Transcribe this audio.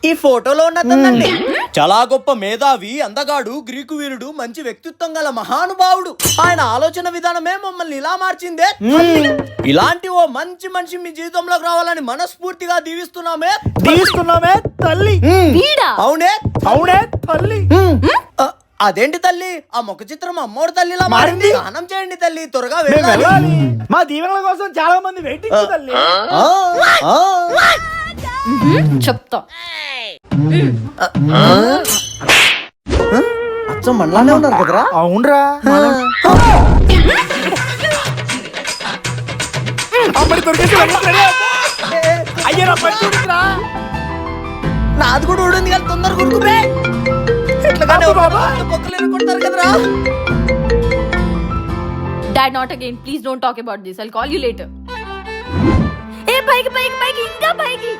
ఈ ఫోటోలో ఉన్నదండి చాలా గొప్ప మేధావి, అందగాడు, గ్రీకు వీరుడు, మంచి వ్యక్తిత్వం గల మహానుభావుడు. ఆయన ఆలోచన విధానమే మమ్మల్ని ఇలా మార్చిందే. ఇలాంటి ఓ మంచి మనిషి మీ జీవితంలోకి రావాలని మనస్ఫూర్తిగా దీవిస్తున్నామే తల్లి. అవునే అవునే తల్లి. అదేంటి తల్లి, ఆ ముఖ చిత్రం అమ్మోడు తల్లిలా మారింది. స్నానం చేయండి తల్లి, త్వరగా వెళ్ళాలి. మా దీవెనల కోసం చాలా మంది వెయిటింగ్ తల్లి. చెప్తా. అచ్చం మనలానే ఉన్నారు కదరా. అవునరా, అయ్యరా పట్టురా. నాది కూడా ఊడింది కానీ తొందర కొడుకునే కొడతారు కదరా. Dad, not again. Please don't talk about this. I'll call you later. ఏ పైకి పైకి పైకి ఇంకా పైకి.